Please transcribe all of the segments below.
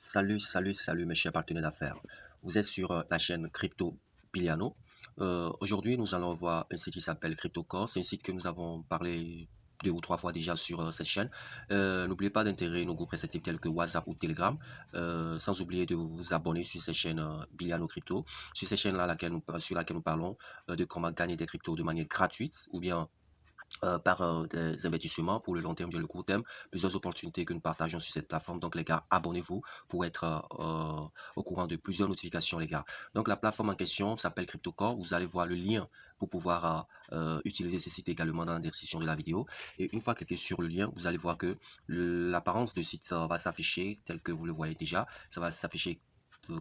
Salut mes chers partenaires d'affaires. Vous êtes sur la chaîne Crypto Biliano. Aujourd'hui, nous allons voir un site qui s'appelle CryptoCore. C'est un site que nous avons parlé deux ou trois fois déjà sur cette chaîne. N'oubliez pas d'intégrer nos groupes réceptifs tels que WhatsApp ou Telegram. Sans oublier de vous abonner sur cette chaîne Biliano Crypto. Sur cette chaîne-là sur laquelle nous parlons de comment gagner des cryptos de manière gratuite ou bien par des investissements pour le long terme et le court terme, plusieurs opportunités que nous partageons sur cette plateforme. Donc les gars, abonnez-vous pour être au courant de plusieurs notifications les gars. Donc la plateforme en question s'appelle CryptoCore. Vous allez voir le lien pour pouvoir utiliser ce site également dans la description de la vidéo. Et une fois que cliquez sur le lien, vous allez voir que l'apparence du site va s'afficher tel que vous le voyez déjà. Ça va s'afficher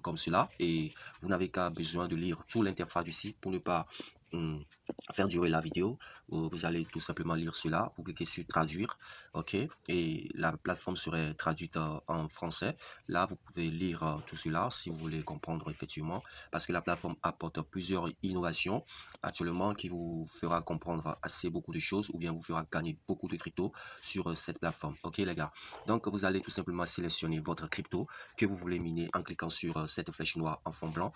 comme cela et vous n'avez qu'à besoin de lire tout l'interface du site pour ne pas hum, faire durer la vidéo. Vous allez tout simplement lire cela, vous cliquez sur traduire, ok, et la plateforme serait traduite en français. Là, vous pouvez lire tout cela si vous voulez comprendre effectivement, parce que la plateforme apporte plusieurs innovations actuellement qui vous fera comprendre assez beaucoup de choses ou bien vous fera gagner beaucoup de crypto sur cette plateforme, ok les gars. Donc, vous allez tout simplement sélectionner votre crypto que vous voulez miner en cliquant sur cette flèche noire en fond blanc.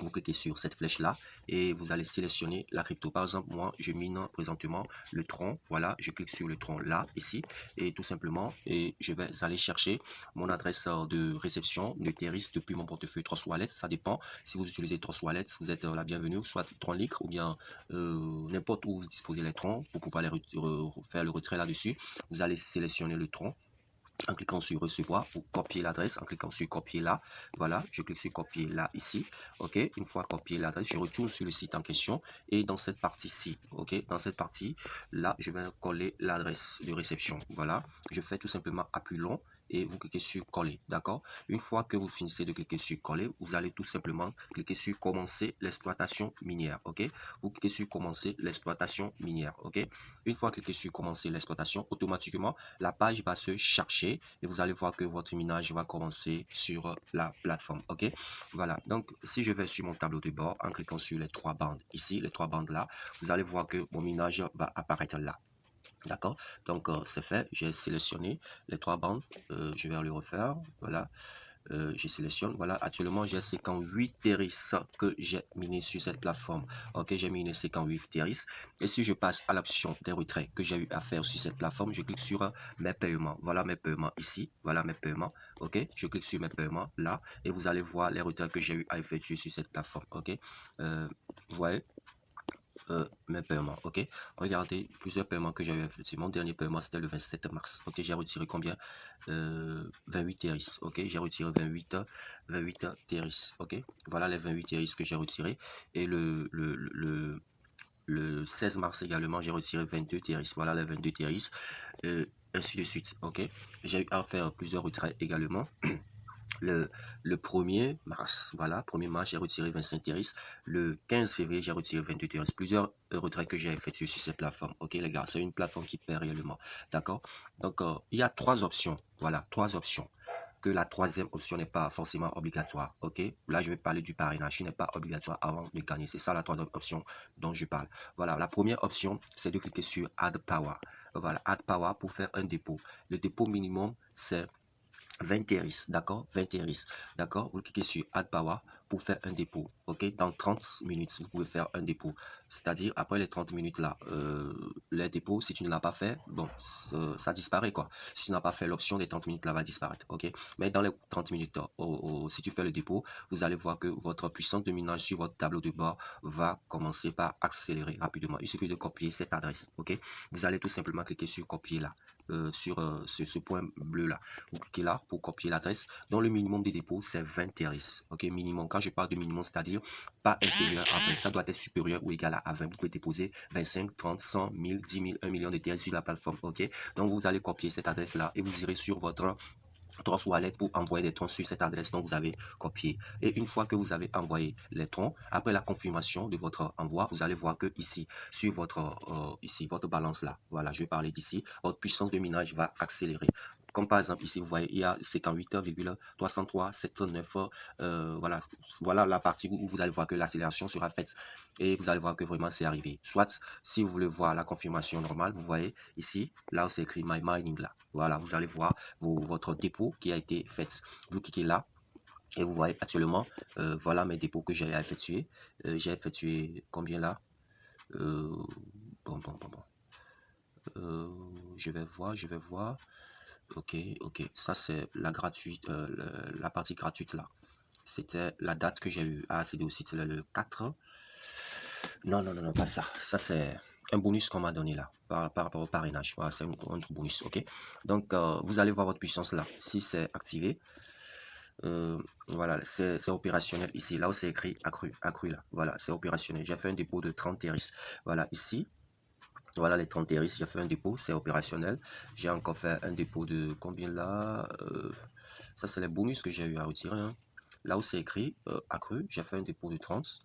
Vous cliquez sur cette flèche là et vous allez sélectionner la crypto. Par exemple, moi je mine présentement le tron. Voilà, je clique sur le tron là ici et tout simplement et je vais aller chercher mon adresse de réception de Ethereum depuis mon portefeuille Trust Wallet. Ça dépend. Si vous utilisez Trust Wallet, vous êtes la bienvenue, soit Tron Liquor ou bien n'importe où vous disposez les trons pour pouvoir faire le retrait là-dessus. Vous allez sélectionner le tron en cliquant sur recevoir ou copier l'adresse en cliquant sur copier là. Voilà, je clique sur copier là ici. Ok, une fois copié l'adresse, je retourne sur le site en question et dans cette partie-ci, ok, dans cette partie là, je vais coller l'adresse de réception. Voilà, je fais tout simplement appui long et vous cliquez sur coller, d'accord. Une fois que vous finissez de cliquer sur coller, vous allez tout simplement cliquer sur commencer l'exploitation minière, ok. Vous cliquez sur commencer l'exploitation minière, ok. Une fois cliqué sur commencer l'exploitation, automatiquement la page va se chercher et vous allez voir que votre minage va commencer sur la plateforme, ok. Voilà, donc si je vais sur mon tableau de bord en cliquant sur les trois bandes ici, les trois bandes là, vous allez voir que mon minage va apparaître là. D'accord, donc c'est fait, j'ai sélectionné les trois bandes, je vais le refaire, voilà, je sélectionne, voilà, actuellement j'ai 58 terris que j'ai miné sur cette plateforme, ok, j'ai miné 58 terris, et si je passe à l'option des retraits que j'ai eu à faire sur cette plateforme, je clique sur mes paiements, voilà mes paiements ici, voilà mes paiements, ok, je clique sur mes paiements là, et vous allez voir les retraits que j'ai eu à effectuer sur cette plateforme, ok, vous voyez, mes paiements, ok. Regardez, plusieurs paiements que j'avais effectué. Mon dernier paiement, c'était le 27 mars, ok. J'ai retiré combien? 28 TRIS, ok. J'ai retiré 28 TRIS, ok. Voilà les 28 TRIS que j'ai retiré. Et le 16 mars également, j'ai retiré 22 TRIS. Voilà les 22 TRIS, ainsi de suite, ok. J'ai eu à faire plusieurs retraits également. Le, le 1er mars, voilà, 1er mars, j'ai retiré 25 terris. Le 15 février, j'ai retiré 22 terris. Plusieurs retraits que j'ai effectués sur cette plateforme. Ok, les gars, c'est une plateforme qui paie réellement. D'accord? Donc, il y a trois options. Voilà, trois options. Que la troisième option n'est pas forcément obligatoire. Ok, là, je vais parler du parrainage qui n'est pas obligatoire avant de gagner. C'est ça la troisième option dont je parle. Voilà, la première option, c'est de cliquer sur Add Power. Voilà, Add Power pour faire un dépôt. Le dépôt minimum, c'est 20 TRIS, d'accord, 20 TRIS, d'accord. Vous cliquez sur Add Power pour faire un dépôt, ok. Dans 30 minutes, vous pouvez faire un dépôt. C'est-à-dire, après les 30 minutes là, les dépôts, si tu ne l'as pas fait, bon, ça disparaît quoi. Si tu n'as pas fait l'option des 30 minutes là, va disparaître, ok. Mais dans les 30 minutes, si tu fais le dépôt, vous allez voir que votre puissance de minage sur votre tableau de bord va commencer par accélérer rapidement. Il suffit de copier cette adresse, ok. Vous allez tout simplement cliquer sur copier là, sur ce point bleu là. Vous cliquez là pour copier l'adresse dont le minimum de dépôt c'est 20 TRS. Ok, minimum. Quand je parle de minimum, c'est-à-dire pas inférieur à 20. Ça doit être supérieur ou égal à 20. Vous pouvez déposer 25, 30, 100, 1000, 10 000, 1 million de TRS sur la plateforme. Ok, donc vous allez copier cette adresse là et vous irez sur votre Trust Wallet pour envoyer des troncs sur cette adresse dont vous avez copié. Et une fois que vous avez envoyé les troncs, après la confirmation de votre envoi, vous allez voir que ici, sur votre, votre balance là, voilà, je vais parler d'ici, votre puissance de minage va accélérer. comme par exemple ici, vous voyez, il y a 58,303,79. Voilà, voilà la partie où vous allez voir que l'accélération sera faite et vous allez voir que vraiment c'est arrivé. Soit, si vous voulez voir la confirmation normale, vous voyez ici, là où c'est écrit My Mining là. Voilà, vous allez voir votre dépôt qui a été fait. Vous cliquez là. Et vous voyez actuellement, voilà mes dépôts que j'ai effectués. J'ai effectué combien là? Euh, bon. Euh, je vais voir. Ok, ok. Ça, c'est la gratuite, la partie gratuite là. C'était la date que j'ai eu à accéder au site le 4. Non, pas ça. Ça, c'est un bonus qu'on m'a donné là, par rapport au parrainage. Voilà, c'est un autre bonus, ok. Donc, vous allez voir votre puissance là. Si c'est activé, voilà, c'est opérationnel ici. Là où c'est écrit accru là. Voilà, c'est opérationnel. J'ai fait un dépôt de 30 TRX. Voilà, ici. Voilà les 30 TRX, j'ai fait un dépôt, c'est opérationnel. J'ai encore fait un dépôt de combien là? Ça, c'est les bonus que j'ai eu à retirer, hein. Là où c'est écrit accru, j'ai fait un dépôt de 30.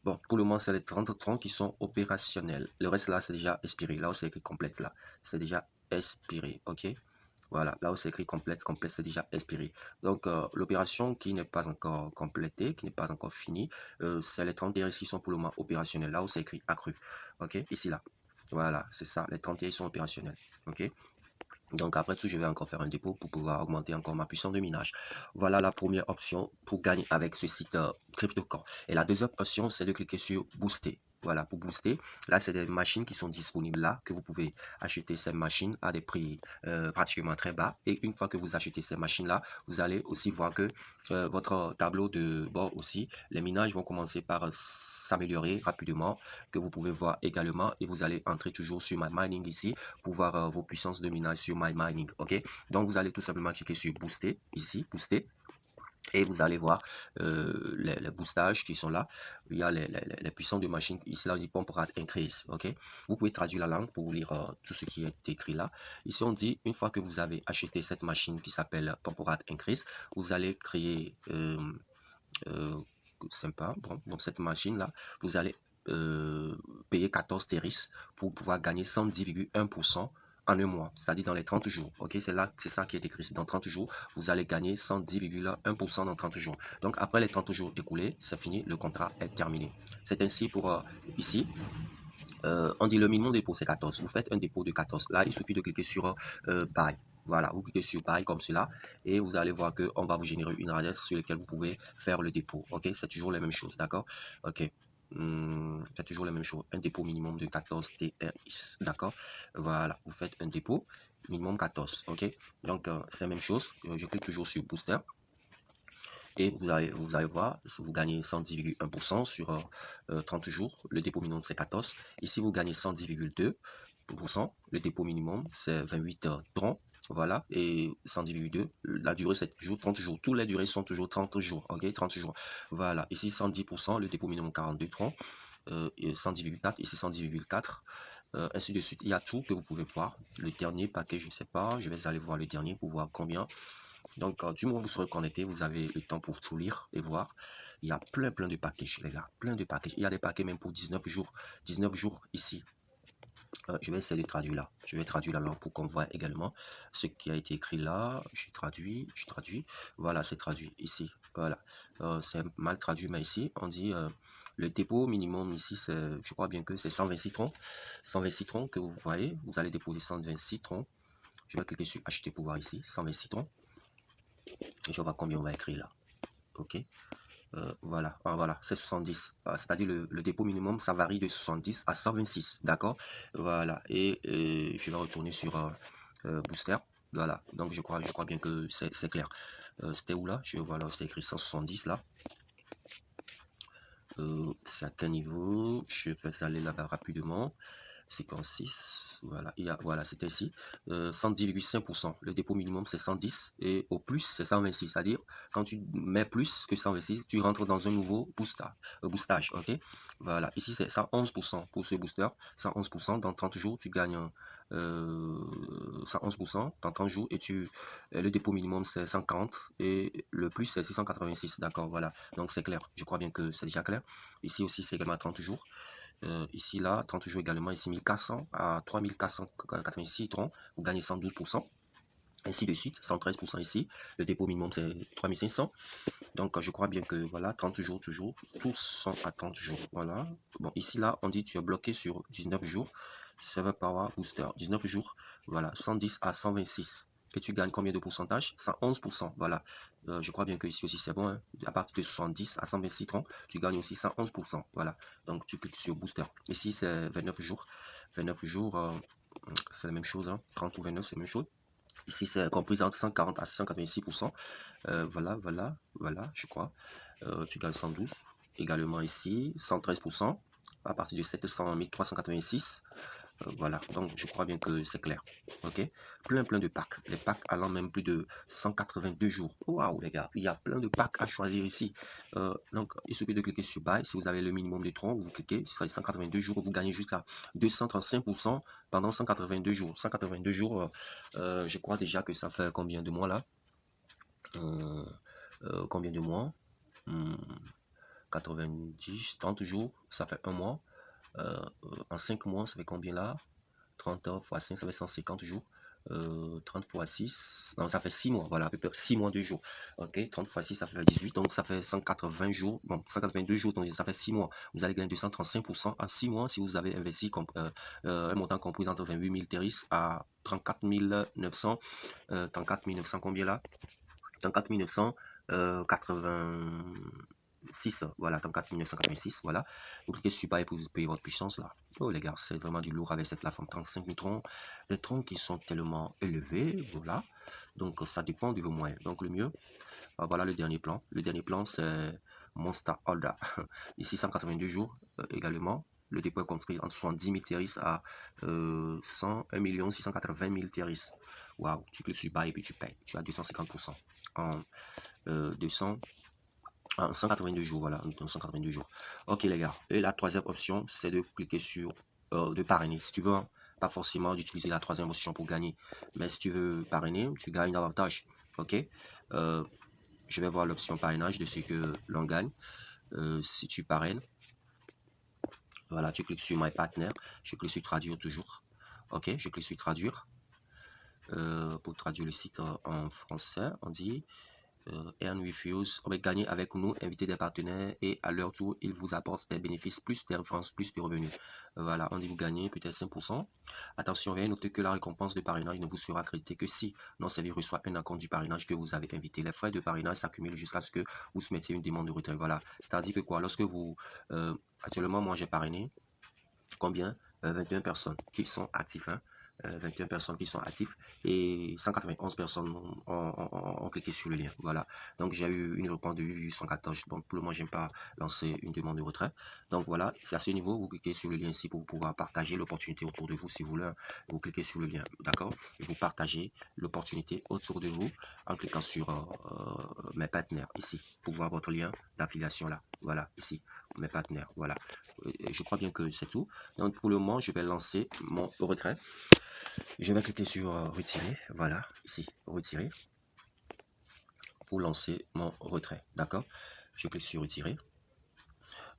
Bon, pour le moment, c'est les 30 qui sont opérationnels. Le reste là, c'est déjà expiré. Là où c'est écrit complète là, c'est déjà expiré. Ok. Voilà, là où c'est écrit complète, c'est déjà expiré. Donc, l'opération qui n'est pas encore complétée, qui n'est pas encore finie, c'est les 30 TRX qui sont pour le moment opérationnels. Là où c'est écrit accru. Ok, ici là. Voilà, c'est ça, les 30 TRX sont opérationnels. Ok. Donc après tout, je vais encore faire un dépôt pour pouvoir augmenter encore ma puissance de minage. Voilà la première option pour gagner avec ce site CryptoCore. Et la deuxième option, c'est de cliquer sur Booster. Voilà, pour booster, là, c'est des machines qui sont disponibles là, que vous pouvez acheter ces machines à des prix pratiquement très bas. Et une fois que vous achetez ces machines-là, vous allez aussi voir que votre tableau de bord aussi, les minages vont commencer par s'améliorer rapidement, que vous pouvez voir également. Et vous allez entrer toujours sur My Mining ici pour voir vos puissances de minage sur My Mining. Ok, donc vous allez tout simplement cliquer sur Booster ici, Booster. Et vous allez voir les boostages qui sont là. Il y a les puissances de machine. Ici, là, on dit pump rate increase. Ok. Vous pouvez traduire la langue pour lire tout ce qui est écrit là. Ici, on dit, une fois que vous avez acheté cette machine qui s'appelle pump rate increase, vous allez créer euh, sympa. Bon, donc cette machine là, vous allez payer 14 TRX pour pouvoir gagner 110,1% en un mois, c'est-à-dire dans les 30 jours. Ok, c'est là, c'est ça qui est écrit. Dans 30 jours, vous allez gagner 110,1% dans 30 jours. Donc après les 30 jours écoulés, c'est fini, le contrat est terminé. C'est ainsi pour ici. On dit le minimum dépôt c'est 14. Vous faites un dépôt de 14. Là, il suffit de cliquer sur Buy. Voilà, vous cliquez sur Buy comme cela et vous allez voir qu'on va vous générer une adresse sur laquelle vous pouvez faire le dépôt. Ok, c'est toujours les mêmes choses, d'accord? Ok. C'est toujours la même chose. Un dépôt minimum de 14 TRX. D'accord? Voilà, vous faites un dépôt minimum 14. Ok? Donc, c'est la même chose. Je clique toujours sur Booster. Et vous allez voir, si vous gagnez 110,1% sur 30 jours, le dépôt minimum c'est 14. Et si vous gagnez 110,2%, le dépôt minimum c'est 28 troncs. Voilà, et 110,2, la durée c'est toujours 30 jours. Toutes les durées sont toujours 30 jours. Ok, 30 jours. Voilà, ici 110%, le dépôt minimum 42 troncs. 110,4, ici 110,4. Ainsi de suite. Il y a tout que vous pouvez voir. Le dernier paquet, je ne sais pas. Je vais aller voir le dernier pour voir combien. Donc, du moment où vous serez connecté, vous avez le temps pour tout lire et voir. Il y a plein de packages, les gars. Plein de packages. Il y a des paquets même pour 19 jours. 19 jours ici. Je vais essayer de traduire là. Je vais traduire la langue pour qu'on voit également ce qui a été écrit là. Je traduis. Voilà, c'est traduit ici. Voilà. C'est mal traduit, mais ici, on dit le dépôt minimum ici, je crois bien que c'est 120 citrons. 120 citrons que vous voyez. Vous allez déposer 120 citrons. Je vais cliquer sur acheter pour voir ici. 120 citrons. Et je vois combien on va écrire là. Ok. Voilà, voilà, c'est 70. C'est-à-dire le dépôt minimum, ça varie de 70 à 126. D'accord. Voilà. Et je vais retourner sur Booster. Voilà. Donc je crois bien que c'est clair. C'était où là? Je vois là, c'est écrit 170 là. C'est à quel niveau? Je vais aller là-bas rapidement. Séquence 6, voilà, voilà, c'était ici, 110,5%. Le dépôt minimum, c'est 110 et au plus, c'est 126. C'est-à-dire, quand tu mets plus que 126, tu rentres dans un nouveau boostage, ok? Voilà, ici, c'est 111% pour ce booster. 111%, dans 30 jours, tu gagnes 111% dans 30 jours et le dépôt minimum, c'est 140 et le plus, c'est 686. D'accord, voilà. Donc, c'est clair. Je crois bien que c'est déjà clair. Ici aussi, c'est également 30 jours. Ici, là, 30 jours également, ici 1400 à 3486 citrons, vous gagnez 112%. ainsi de suite, 113% ici. Le dépôt minimum, c'est 3500. Donc, je crois bien que, voilà, 30 jours toujours. Tous sont à 30 jours. Voilà. Bon, ici, là, on dit que tu es bloqué sur 19 jours. Server Power Booster, 19 jours. Voilà, 110 à 126. Et tu gagnes combien de pourcentage? 111%. Voilà. Je crois bien que ici aussi, c'est bon, hein. À partir de 70 à 126 troncs, tu gagnes aussi 111%. Voilà. Donc, tu cliques sur Booster. Ici, c'est 29 jours. 29 jours, c'est la même chose, hein. 30 ou 29, c'est la même chose. Ici, c'est compris entre 140 à 186%. Voilà, je crois. Tu gagnes 112. Également ici, 113%. À partir de 700 386. Voilà, donc je crois bien que c'est clair. Ok, plein de packs. Les packs allant même plus de 182 jours. Waouh, les gars, il y a plein de packs à choisir ici. Donc, il suffit de cliquer sur Buy. Si vous avez le minimum de troncs, vous cliquez, ce sera 182 jours. Vous gagnez jusqu'à 235% pendant 182 jours. 182 jours, je crois déjà que ça fait combien de mois là? Euh, Combien de mois? 90, 30 jours, ça fait un mois. En 5 mois, ça fait combien là? 30 heures fois 5, ça fait 150 jours. 30 fois 6, non, ça fait 6 mois, voilà, à peu près 6 mois, 2 jours. Ok, 30 fois 6, ça fait 18, donc ça fait 180 jours, bon, 182 jours, donc ça fait 6 mois. Vous allez gagner 235% en 6 mois si vous avez investi un montant compris entre 28 000 terris à 34 900, 34 900 combien là? 34 986, voilà, 34 986, voilà. Vous cliquez sur Buy pour payer votre puissance là. Oh les gars, c'est vraiment du lourd avec cette plateforme. 35 000 troncs, des troncs qui sont tellement élevés, voilà. Donc ça dépend de vos moyens. Donc le mieux, voilà le dernier plan. Le dernier plan, c'est Monster Holder. Ici, 182 jours également. Le dépôt est construit entre 70 000 terris à 1 680 000 terris. Waouh, tu cliques sur Buy et puis tu payes. Tu as 250% en 200, en 182 jours, voilà, 182 jours. Ok les gars, et la troisième option, c'est de cliquer sur de parrainer. Si tu veux, hein, pas forcément d'utiliser la troisième option pour gagner, mais si tu veux parrainer, tu gagnes davantage. Ok, euh, je vais voir l'option parrainage de ce que l'on gagne. Si tu parraines, voilà, tu cliques sur My Partner, je clique sur traduire toujours. Ok, je clique sur traduire. Pour traduire le site en français, on dit Earn with Use, on va gagner avec nous, inviter des partenaires et à leur tour, ils vous apportent des bénéfices, plus de références, plus de revenus. Voilà, on dit vous gagnez peut-être 5%. Attention, veuillez noter que la récompense de parrainage ne vous sera créditée que si non-servi reçoit un acompte du parrainage que vous avez invité. Les frais de parrainage s'accumulent jusqu'à ce que vous soumettiez une demande de retrait. Voilà, c'est-à-dire que quoi, lorsque vous, actuellement, moi j'ai parrainé, combien? 21 personnes qui sont actifs, hein? 21 personnes qui sont actifs et 191 personnes ont cliqué sur le lien. Voilà. Donc j'ai eu une réponse de 814. Donc pour le moment, j'aime pas lancer une demande de retrait. Donc voilà, c'est à ce niveau, vous cliquez sur le lien ici pour pouvoir partager l'opportunité autour de vous. Si vous voulez, vous cliquez sur le lien, d'accord? Et vous partagez l'opportunité autour de vous en cliquant sur mes partenaires ici pour voir votre lien d'affiliation là. Voilà, ici, mes partenaires. Voilà. Je crois bien que c'est tout. Donc pour le moment, je vais lancer mon retrait. Je vais cliquer sur retirer. Voilà, ici, retirer. Pour lancer mon retrait. D'accord? Je clique sur retirer.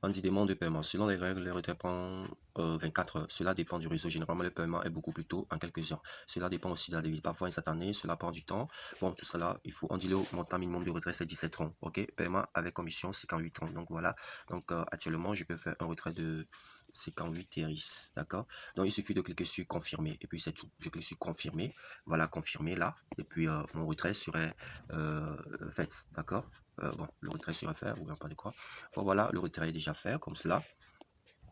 On dit demande de paiement. Selon les règles, le retrait prend 24 heures. Cela dépend du réseau. Généralement, le paiement est beaucoup plus tôt, en quelques heures. Cela dépend aussi de la devise. Parfois, instantané, cela prend du temps. Bon, tout cela, il faut. On dit le montant minimum de retrait, c'est 17 troncs. OK? Paiement avec commission, 58 troncs. Donc voilà. Donc actuellement, je peux faire un retrait de 58 terris. D'accord? Donc il suffit de cliquer sur confirmer. Et puis c'est tout. Je clique sur confirmer. Voilà, confirmer là. Et puis mon retrait serait fait. D'accord? Bon, le retrait serait fait, ou bien pas de quoi. Bon, voilà, le retrait est déjà fait, comme cela.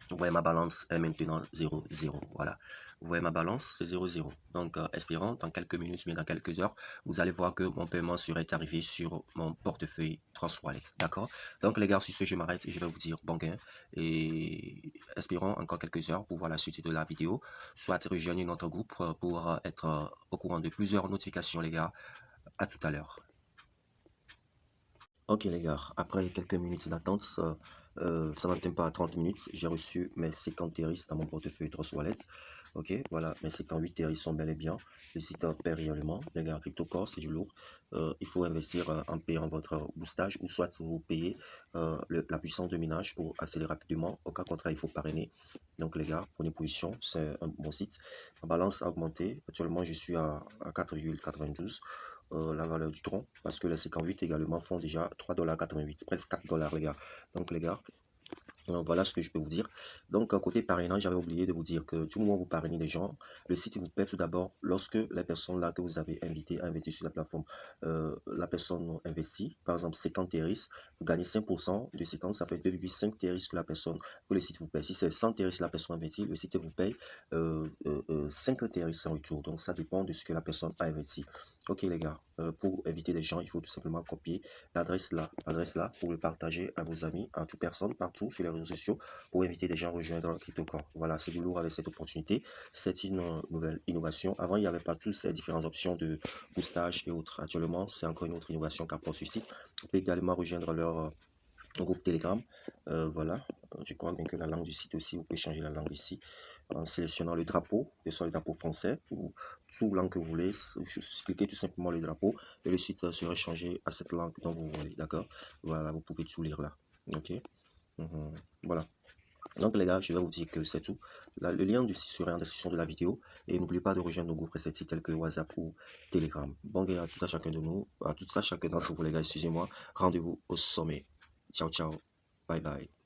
Vous voyez, ma balance est maintenant 0,0. Voilà. Vous voyez, ma balance, c'est 0,0. Donc, espérons, dans quelques minutes, mais dans quelques heures, vous allez voir que mon paiement serait arrivé sur mon portefeuille Trust Wallet. D'accord? Donc, les gars, sur ce, je m'arrête et je vais vous dire bon gain. Et espérons encore quelques heures pour voir la suite de la vidéo. Soit rejoignez notre groupe pour être au courant de plusieurs notifications, les gars. À tout à l'heure. Ok les gars, après quelques minutes d'attente, ça n'atteint pas à 30 minutes, j'ai reçu mes 50 terris dans mon portefeuille Trust Wallet. Ok, voilà, mes 58 terres, ils sont bel et bien. Le site paie réellement. Les gars, CryptoCore, c'est du lourd. Il faut investir en payant votre boostage ou soit vous payez la puissance de minage pour accéder rapidement. Au cas contraire, il faut parrainer. Donc les gars, prenez position, c'est un bon site. Ma balance a augmenté. Actuellement, je suis à 4,92 la valeur du tronc parce que les 58 également font déjà 3,88 $, presque 4 $, les gars. Donc les gars, alors, voilà ce que je peux vous dire. Donc, côté parrainage, j'avais oublié de vous dire que du moment où vous parrainez des gens, le site vous paie tout d'abord lorsque les personnes là que vous avez invitées à investir sur la plateforme, la personne investit, par exemple 50 TRX, vous gagnez 5% de 50, ça fait 2,5 TRX que que le site vous paie. Si c'est 100 TRX la personne investit, le site vous paye 5 TRX en retour. Donc, ça dépend de ce que la personne a investi. Ok les gars, pour inviter des gens, il faut tout simplement copier l'adresse là pour le partager à vos amis, à toute personne, partout sur les réseaux sociaux, pour inviter des gens à rejoindre le CryptoCore. Voilà, c'est du lourd avec cette opportunité. C'est une nouvelle innovation. Avant, il n'y avait pas toutes ces différentes options de boostage et autres. Actuellement, c'est encore une autre innovation qu'apporte ce site. Vous pouvez également rejoindre leur groupe Telegram. Voilà, je crois bien que la langue du site aussi, vous pouvez changer la langue ici en sélectionnant le drapeau, que ce soit le drapeau français ou sous langue que vous voulez. Cliquez tout simplement le drapeau et le site sera changé à cette langue dont vous voulez. D'accord? Voilà, vous pouvez tout lire là. Ok? Voilà. Donc les gars, je vais vous dire que c'est tout. Là, le lien du site sera en description de la vidéo. Et n'oubliez pas de rejoindre nos groupes réceptifs tels que WhatsApp ou Telegram. Bon gars, à tout ça chacun de nous, à tout ça chacun d'entre vous les gars, excusez-moi. Rendez-vous au sommet. Ciao ciao. Bye bye.